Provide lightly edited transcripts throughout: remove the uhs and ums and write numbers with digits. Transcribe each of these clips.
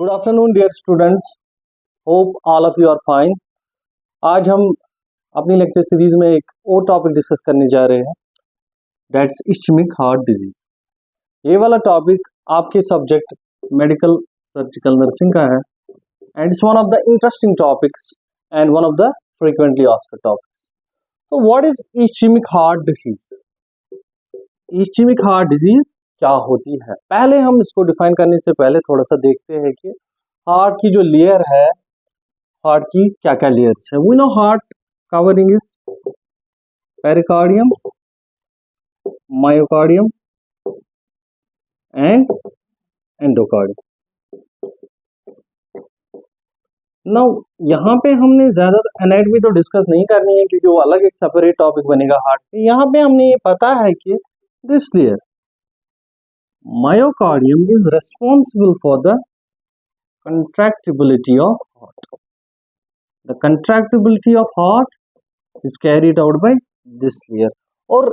Good afternoon dear students, hope all of you are fine. आज हम अपनी lecture series में एक और टॉपिक डिस्कस करने जा रहे हैं, दैट्स इस्चेमिक हार्ट डिजीज। ये वाला टॉपिक आपके सब्जेक्ट मेडिकल सर्जिकल नर्सिंग का है and it's one of the interesting topics and one of the frequently asked topics. तो what is ischaemic heart disease? Ischaemic heart disease क्या होती है? पहले हम इसको डिफाइन करने से पहले थोड़ा सा देखते हैं कि हार्ट की जो लेयर है, हार्ट की क्या क्या लेयर्स है। We know heart covering is pericardium, myocardium and endocardium. Now यहाँ पे हमने ज्यादा एनाटॉमी तो डिस्कस नहीं करनी है क्योंकि वो अलग एक सेपरेट टॉपिक बनेगा हार्ट पे। यहाँ पे हमने ये पता है कि this layer myocardium is responsible for the contractibility of heart. The contractibility of heart is carried out by this layer. और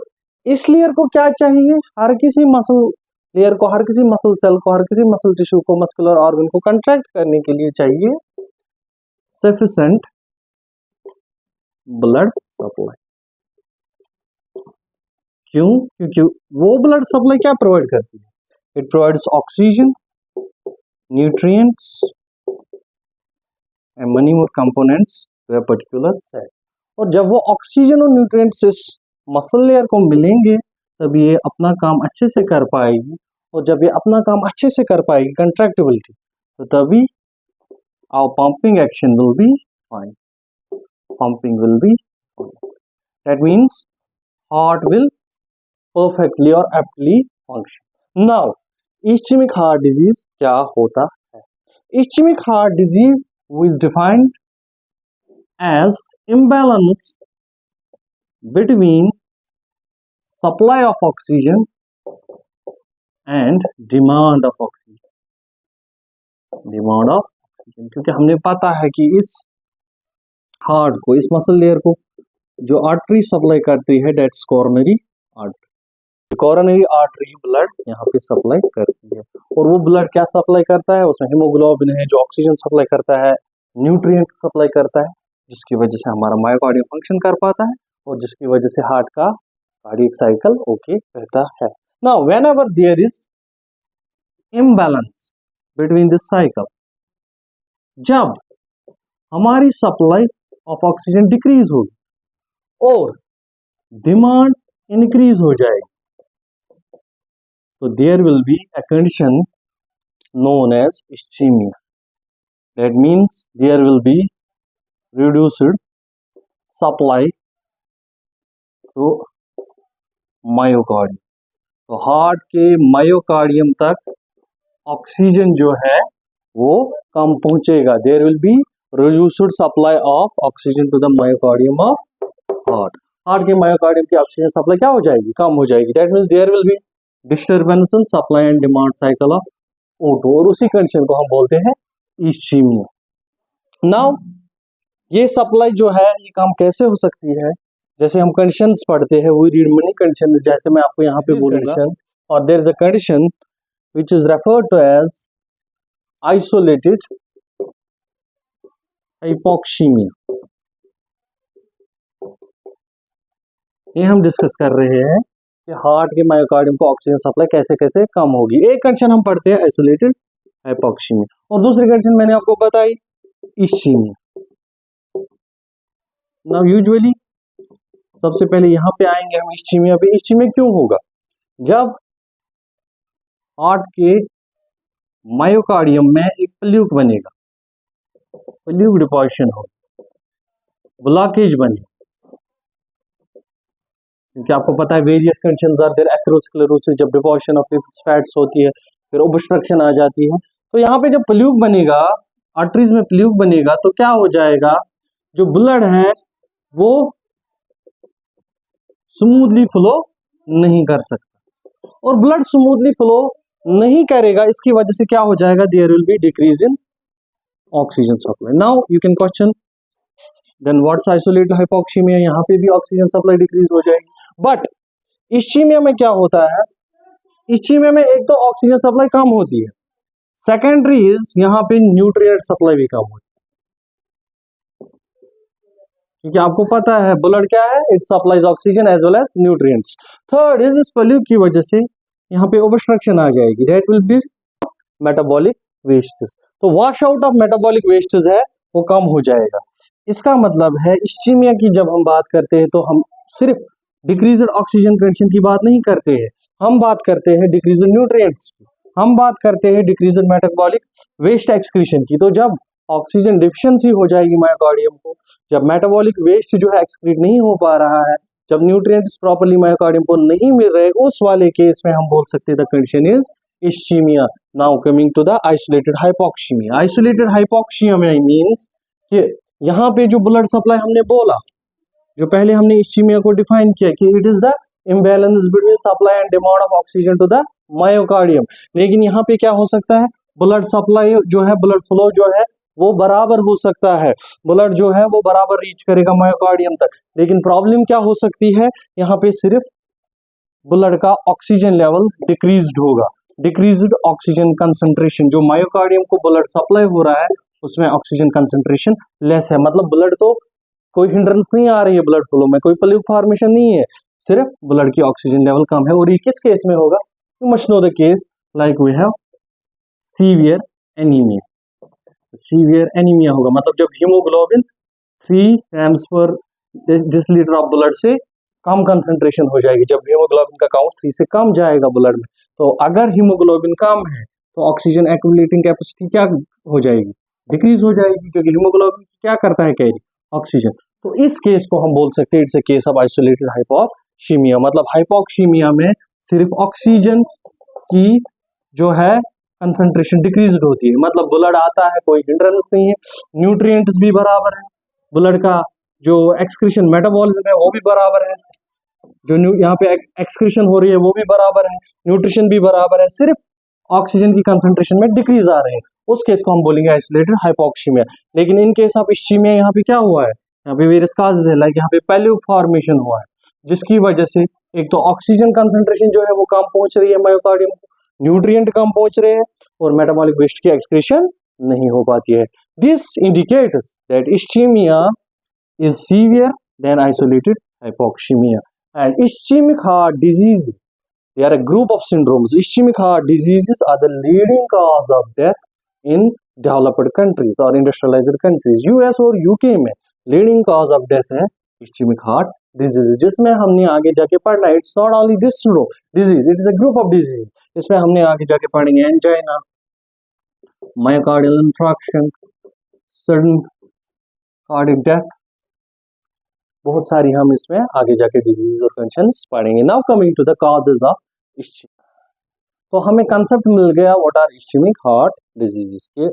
इस लेयर को क्या चाहिए? हर किसी मसल लेयर को, हर किसी मसल सेल को, हर किसी मसल टिश्यू को, मस्कुलर ऑर्गन को कंट्रैक्ट करने के लिए चाहिए sufficient blood supply. क्यों? क्योंकि वो ब्लड सप्लाई क्या प्रोवाइड करती है? It provides oxygen, nutrients, and many more components to a particular cell. और जब वो ऑक्सीजन और न्यूट्रिएंट्स इस मसल लेयर को मिलेंगे तब ये अपना काम अच्छे से कर पाएगी, और जब ये अपना काम अच्छे से कर पाएगी कंट्रैक्टिबिलिटी, तो तभी our pumping action will be fine. Pumping will be fine. That means heart will perfectly or aptly function. Now ischemic heart disease क्या होता है? Ischemic heart disease is defined as imbalance between supply of oxygen and demand of oxygen. Demand of oxygen, क्योंकि हमने पता है कि इस heart को, इस मसल लेयर को जो आर्टरी सप्लाई करती है, that's coronary artery. Coronary artery blood यहाँ पे सप्लाई करती है, और वो ब्लड क्या सप्लाई करता है? उसमें हीमोग्लोबिन है जो ऑक्सीजन सप्लाई करता है, न्यूट्रिएंट सप्लाई करता है, जिसकी वजह से हमारा मायोकार्डियम फंक्शन कर पाता है और जिसकी वजह से हार्ट का कार्डियक साइकिल ओके रहता है। Now whenever there is imbalance between this cycle, जब हमारी सप्लाई ऑफ ऑक्सीजन डिक्रीज होगी और डिमांड इंक्रीज हो जाएगी, so there will be a condition known as ischemia. That means there will be reduced supply to myocardium. तो heart के myocardium तक oxygen जो है वो कम पहुंचेगा। There will be reduced supply of oxygen to the myocardium of heart. Heart के myocardium की oxygen supply क्या हो जाएगी? कम हो जाएगी। That means there will be disturbance in supply and demand cycle of O2, और उसी कंडीशन को हम बोलते हैं इस्चीमिया। नाउ ये सप्लाई जो है ये काम कैसे हो सकती है? जैसे हम कंडीशंस पढ़ते हैं, वी रीड मेनी कंडीशन, जैसे मैं आपको यहाँ पे बोलूंगा, और there is a condition which is referred to as isolated hypoxaemia. ये हम डिस्कस कर रहे हैं कि हार्ट के मायोकार्डियम को ऑक्सीजन सप्लाई कैसे कैसे कम होगी। एक कंडीशन हम पढ़ते हैं आइसोलेटेड हाइपोक्सीमिया, और दूसरी कंडीशन मैंने आपको बताई इस्चीमिया। नाउ यूजुअली सबसे पहले यहाँ पे आएंगे हम इस्चीमिया पे। इस्चीमिया क्यों होगा? जब हार्ट के मायोकार्डियम में एक प्ल्यूक बनेगा, प्ल्यूक डिपोजिशन हो, ब्लॉकेज बने, क्योंकि आपको पता है various conditions are there, atherosclerosis, जब डिपोजिशन ऑफ लिपिड्स फैट्स होती है, फिर ऑब्स्ट्रक्शन आ जाती है। तो यहाँ पे जब प्ल्यूक बनेगा, आर्टरीज में प्ल्यूक बनेगा, तो क्या हो जाएगा? जो ब्लड है वो स्मूथली फ्लो नहीं कर सकता, और ब्लड स्मूथली फ्लो नहीं करेगा, इसकी वजह से क्या हो जाएगा? There will be decrease in oxygen supply. Now you can question then what's isolated hypoxaemia? यहाँ पे भी ऑक्सीजन सप्लाई डिक्रीज हो जाएगी। बट इस्चीमिया में क्या होता है? इस्चीमिया में एक तो ऑक्सीजन सप्लाई कम होती है, सेकेंडरी इज यहाँ पे न्यूट्रिएंट सप्लाई भी कम हो, क्योंकि आपको पता है ब्लड क्या है, it supplies oxygen as well as nutrients. Third is इस पोल्यूट की वजह से यहाँ पे ओबस्ट्रक्शन आ जाएगी, that will be metabolic wastage. तो wash out of metabolic wastage है वो कम हो जाएगा। इसका मतलब है इस्चीमिया की जब हम बात करते हैं तो हम सिर्फ डिक्रीज्ड ऑक्सीजन कंडीशन की बात नहीं करते हैं, हम बात करते हैं डिक्रीज्ड न्यूट्रिएंट्स की, हम बात करते हैं डिक्रीज्ड मेटाबॉलिक वेस्ट एक्सक्रीशन की। तो जब ऑक्सीजन डिफिशिएंसी हो जाएगी मायोकार्डियम को, जब मेटाबॉलिक वेस्ट जो है एक्सक्रीट नहीं हो पा रहा है, जब न्यूट्रिएंट्स प्रॉपर्ली मायोकार्डियम को नहीं मिल रहे, उस वाले केस में हम बोल सकते हैं the condition is ischaemia. Now coming to the isolated hypoxaemia. Isolated hypoxaemia means कि यहाँ पे जो ब्लड सप्लाई हमने बोला, जो पहले हमने इस्चीमिया को डिफाइन किया कि it is the imbalance between supply and demand of oxygen to the myocardium. लेकिन यहाँ पे क्या हो सकता है, ब्लड सप्लाई जो है, ब्लड फ्लो जो है वो बराबर हो सकता है, ब्लड जो है वो बराबर रीच करेगा मायोकार्डियम तक। लेकिन प्रॉब्लम क्या हो सकती है, यहाँ पे सिर्फ ब्लड का ऑक्सीजन लेवल डिक्रीज्ड होगा, डिक्रीज्ड ऑक्सीजन कंसंट्रेशन, जो मायोकार्डियम को ब्लड सप्लाई हो रहा है उसमें ऑक्सीजन कंसंट्रेशन लेस है। मतलब ब्लड तो कोई हिंड्रेंस नहीं आ रही है, ब्लड फ्लो में कोई प्लूक फॉर्मेशन नहीं है, सिर्फ ब्लड की ऑक्सीजन लेवल कम है। और ये किस केस में होगा, you must know the case like we have severe anaemia. Severe anaemia होगा मतलब जब हीमोग्लोबिन 3 grams पर डेसिलीटर ऑफ ब्लड से कम कंसंट्रेशन हो जाएगी, जब हीमोग्लोबिन का काउंट 3 से कम जाएगा ब्लड में। तो अगर हीमोग्लोबिन कम है तो ऑक्सीजन एक्युमुलेटिंग कैपेसिटी क्या हो जाएगी, डिक्रीज हो जाएगी, क्योंकि हीमोग्लोबिन क्या करता है, कैरी ऑक्सीजन। तो इस केस को हम बोल सकते हैं it's a case of isolated hypoxaemia. मतलब हाइपोक्सीमिया में सिर्फ ऑक्सीजन की जो है कंसंट्रेशन डिक्रीज होती है, मतलब ब्लड आता है, कोई हिंड्रेंस नहीं है, न्यूट्रिएंट्स भी बराबर है, ब्लड का जो एक्सक्रीशन मेटाबॉलिज्म है वो भी बराबर है, जो यहाँ पे एक्सक्रीशन हो रही है वो भी बराबर है, न्यूट्रिशन भी बराबर है, सिर्फ ऑक्सीजन की कंसंट्रेशन में डिक्रीज आ रहे हैं, उस केस को हम बोलेंगे आइसोलेटेड हाइपोक्सीमिया। लेकिन इन केस ऑफ इस्चीमिया यहाँ पे क्या हुआ है, यहाँ पे वेरियस काजेस है, लाइक यहाँ पे पैल्यूक फॉर्मेशन हुआ है, जिसकी वजह से एक तो ऑक्सीजन कंसंट्रेशन जो है वो कम पहुंच रही है मायोकार्डियम को, न्यूट्रिएंट कम पहुंच रहे हैं और मेटाबॉलिक वेस्ट की एक्सक्रीशन नहीं हो पाती है। This indicates that ischaemia is severe than isolated hypoxemia. And ischemic heart disease, they are a group of syndromes. Ischemic heart diseases are the leading cause of death in developed countries or industrialized countries. US और UK में leading cause of death है ischemic heart disease, जिसमें हमने आगे जाके पढ़ना है, it's not only this disease, it is a group of disease. इसमें हमने आगे जाके पढ़ेंगे angina, myocardial infarction, sudden cardiac death, बहुत सारी हम इसमें आगे जाके डिजीज और कंडीशंस पढ़ेंगे। Now coming to the causes of ischaemia, तो हमें कंसेप्ट मिल गया what are ischaemic heart diseases के,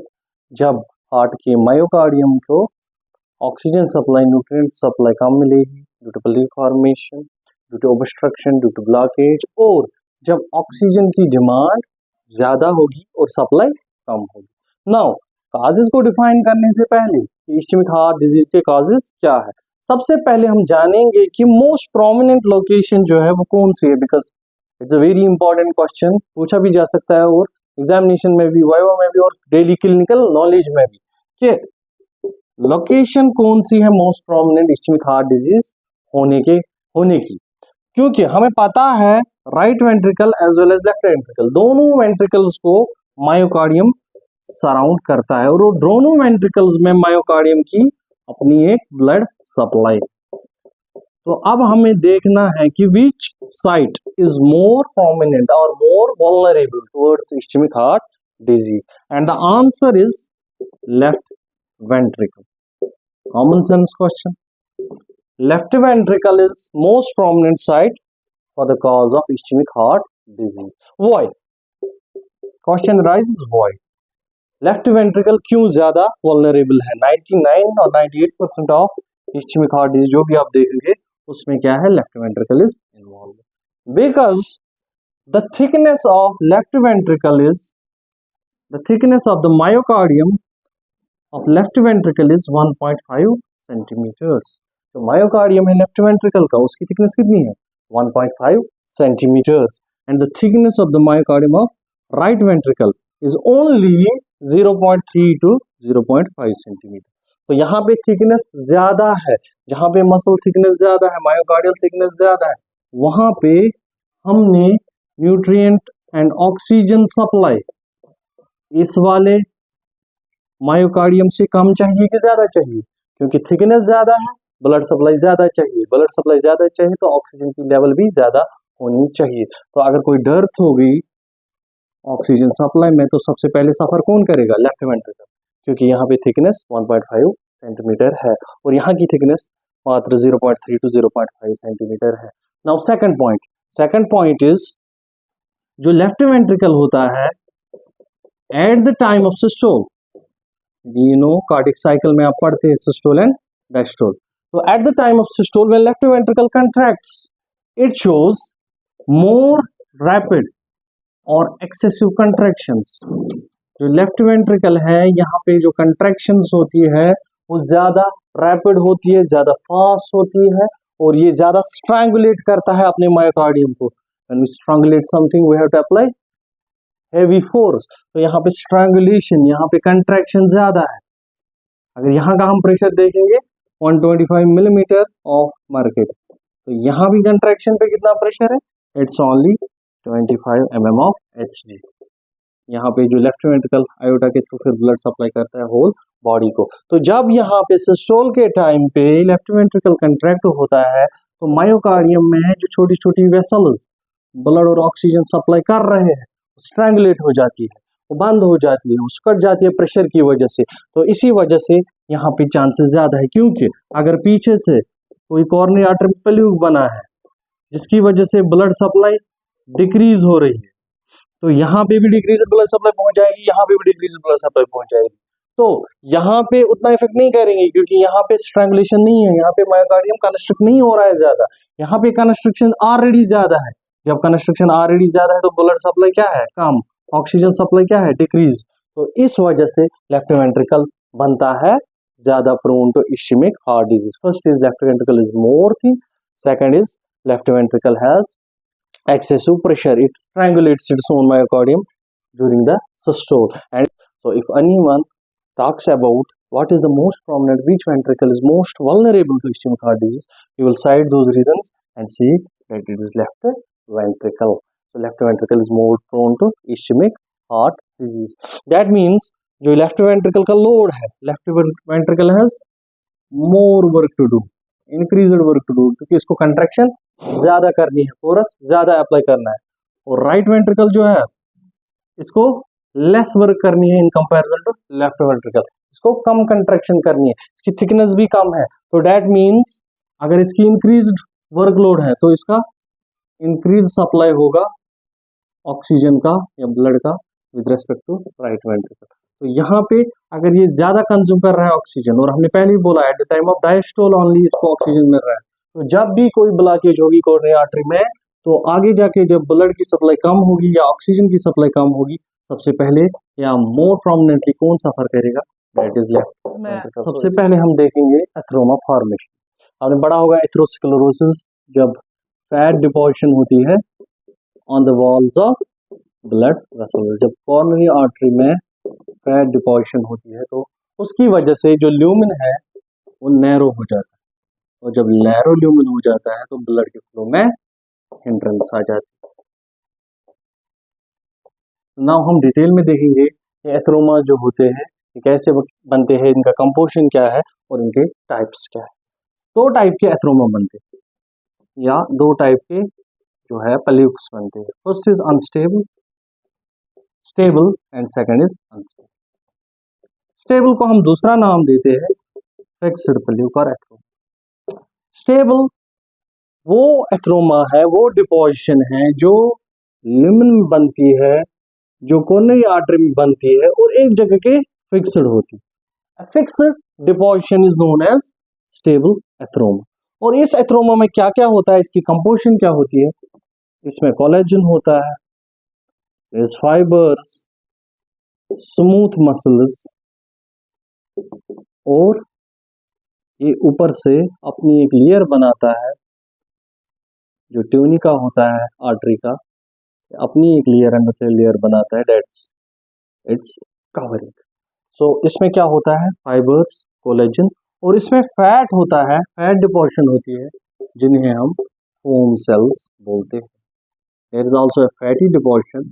जब हार्ट के मायोकार्डियम को ऑक्सीजन सप्लाई, न्यूट्रिएंट सप्लाई कम मिलेगी due to plaque formation, due to obstruction, due to blockage, और जब ऑक्सीजन की डिमांड ज्यादा होगी और सप्लाई कम होगी। नाउ कॉजेज को डिफाइन करने से पहले इस्चेमिक हार्ट डिजीज के कॉजेज क्या है, सबसे पहले हम जानेंगे कि मोस्ट प्रोमिनेंट लोकेशन जो है वो कौन सी है, because it's a very important question, पूछा भी जा सकता है और एग्जामिनेशन में भी, वाइवा में भी और डेली क्लिनिकल नॉलेज में भी, कि लोकेशन कौन सी है most prominent ischaemic heart disease होने की। क्योंकि हमें पता है right ventricle as well as left ventricle, दोनों वेंट्रिकल्स को मायोकार्डियम सराउंड करता है, और वो दोनों वेंट्रिकल्स में मायोकार्डियम की अपनी एक ब्लड सप्लाई। तो अब हमें देखना है कि which site is more prominent और more vulnerable towards ischaemic heart disease, and the answer is left ventricle. Common sense question, left ventricle is most prominent site for the cause of ischaemic heart disease. Why? Question rises why left ventricle क्यों ज्यादा vulnerable है? 99 और 98% of ischaemic heart disease जो भी आप देखेंगे उसमें क्या है, left ventricle is involve, because the thickness of left ventricle is, the thickness of the myocardium of left ventricle is 1.5 centimetres. तो मायोकार्डियम है लेफ्ट वेंट्रिकल का, उसकी थिकनेस कितनी है, 1.5 centimetres, and the thickness of the myocardium of right ventricle is only 0.3 to 0.5 centimetre. तो यहाँ पे thickness ज्यादा है, जहां पे मसल थिकनेस ज्यादा है, मायोकार्डियल थिकनेस ज्यादा है, वहां पे हमने न्यूट्रिएंट एंड ऑक्सीजन सप्लाई इस वाले मायोकार्डियम से कम चाहिए कि ज्यादा चाहिए? क्योंकि थिकनेस ज्यादा है, ब्लड सप्लाई ज्यादा चाहिए, ब्लड सप्लाई ज्यादा चाहिए तो ऑक्सीजन की लेवल भी ज्यादा होनी चाहिए। तो अगर कोई डर्थ हो गई ऑक्सीजन सप्लाई में तो सबसे पहले सफर कौन करेगा? लेफ्ट वेंट्रिकल, क्योंकि यहाँ पे थिकनेस 1.5 सेंटीमीटर है और यहाँ की थिकनेस मात्र 0.3 to 0.5 सेंटीमीटर है। नाउ सेकंड पॉइंट इज जो लेफ्ट वेंट्रिकल होता है at the time of systole, cardiac cycle में आप पढ़ते हैं सिस्टोल एंड डायस्टोल। तो at the time of systole when left ventricle contracts it shows more rapid और एक्सेसिव कंट्रैक्शंस। जो लेफ्ट वेंट्रिकल है यहाँ पे जो कंट्रैक्शंस होती है वो ज्यादा रैपिड होती है, ज्यादा फास्ट होती है और ये ज्यादा स्ट्रैंगुलेट करता है अपने मायोकार्डियम को। When we strangulate something we have to apply heavy force. तो यहाँ पे स्ट्रैंगुलेशन, यहाँ पे कंट्रैक्शन ज्यादा है। अगर यहाँ का हम प्रेशर देखेंगे 125 मिलीमीटर ऑफ मर्क्यूरी, तो यहाँ भी कंट्रैक्शन पे कितना प्रेशर है? It's only 25 mm of Hg। यहाँ पे जो लेफ्ट वेंट्रिकल आयोटा के थ्रू फिर ब्लड सप्लाई करता है होल बॉडी को। तो जब यहाँ पे सिस्टोल के टाइम पे लेफ्ट वेंट्रिकल कंट्रैक्ट होता है तो मायोकार्डियम में जो छोटी छोटी वेसल्स ब्लड और ऑक्सीजन सप्लाई कर रहे हैं स्ट्रैंगुलेट हो जाती है, वो बंद हो जाती है, वो कट जाती है प्रेशर की वजह से। तो इसी वजह से यहाँ पे चांसेस ज्यादा है, क्योंकि अगर पीछे से कोई कॉर्नियल आर्टरी प्लूग बना है जिसकी वजह से ब्लड सप्लाई डिक्रीज हो रही है, तो यहाँ पे भी डिक्रीज ब्लड सप्लाई पहुंच जाएगी, यहाँ पे भी डिक्रीज ब्लड सप्लाई पहुंच जाएगी। तो यहाँ पे उतना इफेक्ट नहीं करेंगे क्योंकि यहाँ पे स्ट्रैंगुलेशन नहीं है, यहाँ पे मायोकार्डियम कंस्ट्रक्ट नहीं हो रहा है ज्यादा, यहाँ पे कंस्ट्रक्शन ऑलरेडी ज्यादा है। जब कंस्ट्रक्शन ऑलरेडी ज्यादा है तो ब्लड सप्लाई क्या है? कम। ऑक्सीजन सप्लाई क्या है? डिक्रीज। तो इस वजह से लेफ्ट वेंट्रिकल बनता है ज्यादा prone to ischaemic heart disease. First is left ventricle is more thin, second is left ventricle has excessive pressure, it strangulates its own myocardium during the systole. And so if anyone talks about what is the most prominent, which ventricle is most vulnerable to ischemic heart disease, you will cite those reasons and see that it is left ventricle. So left ventricle is more prone to ischemic heart disease. That means जो left ventricle का load है, left ventricle has more work to do, increased work to do, क्योंकि इसको contraction ज्यादा करनी है, force ज्यादा apply करना है। और राइट वेंट्रिकल जो है इसको लेस वर्क करनी है in comparison to left ventricle, इसको कम कंट्रैक्शन करनी है, इसकी थिकनेस भी कम है। तो दैट मींस अगर इसकी इंक्रीज्ड वर्कलोड है तो इसका इंक्रीज सप्लाई होगा ऑक्सीजन का या ब्लड का with respect to right ventricle. तो यहाँ पे अगर ये ज्यादा कंज्यूम कर रहा है ऑक्सीजन, और हमने पहले ही बोला eight the time of diastole only इसको ऑक्सीजन मिल रहा है, तो जब भी कोई ब्लॉकेज होगी कोरोनरी आर्टरी में तो आगे जाके जब ब्लड की सप्लाई कम होगी या ऑक्सीजन की सप्लाई कम होगी, सबसे पहले या मोर प्रोमिनेंटली कौन सफर करेगा? That is left. सबसे पहले हम देखेंगे एथेरोमा फॉर्मेशन। आपने पढ़ा होगा एथेरोस्क्लेरोसिस, जब फैट डिपॉजिशन होती है on the walls of blood vessels, जब कोरोनरी आर्टरी में फैट डिपॉजिशन होती है तो उसकी वजह से जो ल्यूमेन है वो नैरो हो जाता है, और जब नैरो ल्यूमेन हो जाता है तो ब्लड के फ्लो में हिंड्रेंस आ जाती है। नाउ हम डिटेल में देखेंगे कि एथेरोमा जो होते हैं ये कैसे बनते हैं, इनका कंपोजिशन क्या है और इनके टाइप्स क्या है। दो टाइप के एथेरोमा बनते हैं या दो टाइप के जो है पल्यूक्स बनते हैं। First is unstable, stable and second is unstable. Stable को हम दूसरा नाम देते हैं फिक्स्ड पल्यूक और एथेरोमा। स्टेबल वो एथेरोमा है, वो डिपोजिशन है जो ल्यूमेन में बनती है, जो कोरोनरी आर्टरी में बनती है और एक जगह के फिक्स्ड होती है। Fixed deposition is known as stable atheroma. और इस एथेरोमा में क्या क्या होता है, इसकी कंपोजिशन क्या होती है? इसमें कोलेजन होता है, इस फाइबर्स, स्मूथ मसल्स, और ये ऊपर से अपनी एक लेयर बनाता है जो ट्यूनिका होता है आर्टरी का, अपनी एक लेयर एंडोथेलियल लेयर बनाता है, दैट्स इट्स कवरिंग। सो इसमें क्या होता है, फाइबर्स, कोलेजन, और इसमें फैट होता है, फैट डिपोजिशन होती है जिन्हें हम फोम सेल्स बोलते हैं। There is also a fatty deposition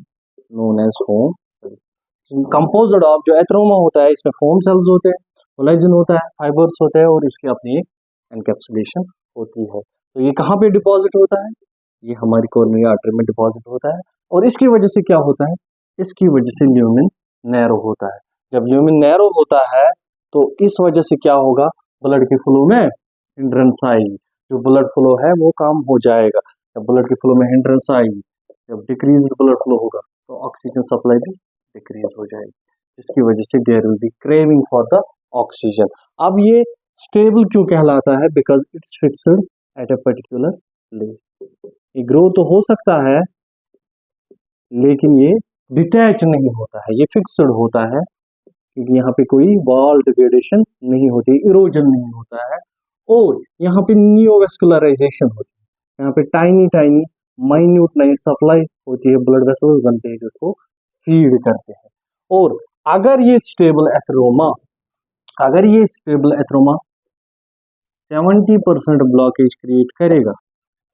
known as foam cells, composed of, जो एथेरोमा होता है इसमें फोम सेल्स होते हैं, कोलेजन होता है, फाइबर्स होते हैं, और इसकी अपनी एक एनकैप्सुलेशन होती है। तो ये कहाँ पे डिपॉजिट होता है, ये हमारी कोरोनरी आर्टरी में डिपॉजिट होता है, और इसकी वजह से क्या होता है, इसकी वजह से ल्यूमेन नैरो होता है। जब ल्यूमेन नैरो होता है तो इस वजह से क्या होगा, ब्लड के फ्लो में हिंड्रेंस आएगी, जो ब्लड फ्लो है वो कम हो जाएगा। जब ब्लड के फ्लो में हिंड्रेंस आएगी, जब डिक्रीज ब्लड फ्लो होगा तो ऑक्सीजन सप्लाई भी डिक्रीज हो जाएगी, जिसकी वजह से there will be craving for the oxygen. अब ये स्टेबल क्यों कहलाता है, because it's fixed at a particular place. ये ग्रो तो हो सकता है लेकिन ये डिटैच नहीं होता है, ये फिक्स्ड होता है, क्योंकि यहाँ पे कोई वॉल डिग्रेडेशन नहीं होती, इरोजन नहीं होता है, और यहाँ पे नियोवेस्कुलराइजेशन होती है। यहाँ पे टाइनी टाइनी माइन्यूट नई सप्लाई होती है, ब्लड वेसल्स बनते हैं जिसको फीड करते हैं। और अगर ये स्टेबल एथेरोमा 70% ब्लॉकेज क्रिएट करेगा,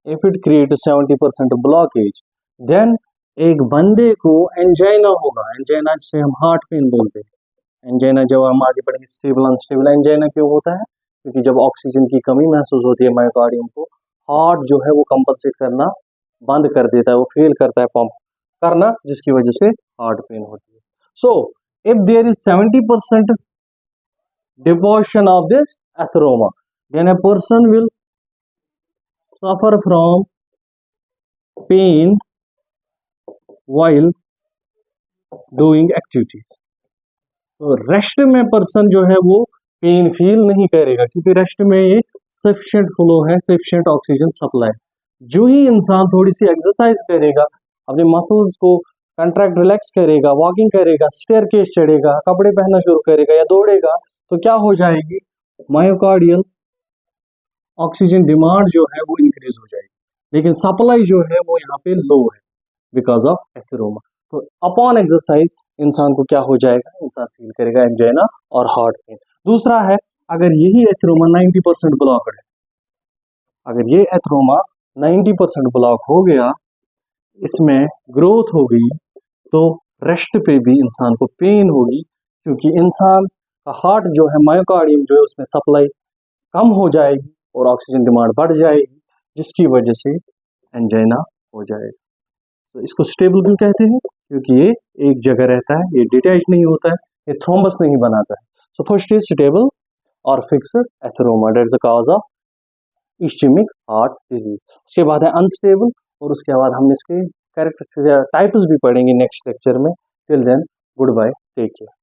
if it create 70% blockage, then एक बंदे को एंजाइना होगा। एंजाइना जिसे हम हार्ट पेन बोलते हैं। एंजाइना, जब हम आगे बढ़ेंगे, स्टेबल अनस्टेबल एंजाइना क्यों होता है, क्योंकि जब ऑक्सीजन की कमी महसूस होती है मायोकार्डियम को, हार्ट जो है वो कंपनसेट करना बंद कर देता है, वो फेल करता है पंप करना, जिसकी वजह से हार्ट पेन होती है। So if there is 70% deposition of this atheroma, then a person will suffer from pain while doing activity। तो रेस्ट में पर्सन जो है वो पेन फील नहीं करेगा, क्योंकि रेस्ट में एक सफिशिएंट फ्लो है, सफिशिएंट ऑक्सीजन सप्लाई। जो ही इंसान थोड़ी सी एक्सरसाइज करेगा, अपने मसल्स को कंट्रैक्ट रिलैक्स करेगा, वॉकिंग करेगा, स्टेयरकेस चढ़ेगा, कपड़े पहनना शुरू करेगा या दौड़ेगा, तो क्या हो जाएगी, मायोकार्डियल ऑक्सीजन डिमांड जो है वो इंक्रीज हो जाएगी, लेकिन सप्लाई जो है वो यहाँ पे लो है बिकॉज ऑफ एथेरोमा। तो अपॉन एक्सरसाइज इंसान को क्या हो जाएगा, इंसान फील करेगा एंजाइना और हार्ट पेन। दूसरा है, अगर यही एथेरोमा 90% ब्लॉक्ड है, अगर ये एथेरोमा 90% ब्लॉक हो गया, इसमें ग्रोथ हो गई, तो रेस्ट पे भी इंसान को पेन होगी, क्योंकि इंसान का हार्ट जो है, मायोकार्डियम जो है, उसमें सप्लाई कम हो जाएगी और ऑक्सीजन डिमांड बढ़ जाएगी, जिसकी वजह से एंजाइना हो जाएगा। तो इसको स्टेबल क्यों कहते हैं, क्योंकि ये एक जगह रहता है, ये डिटैच नहीं होता है, ये थ्रोम्बस नहीं बनाता है। सो फर्स्ट इज स्टेबल और fixed atheroma, that is the cause of ischaemic heart disease. उसके बाद है अनस्टेबल, और उसके बाद हम इसके कैरेक्टरिस्टिक टाइप्स भी पढ़ेंगे नेक्स्ट लेक्चर में। Till then, goodbye, take care.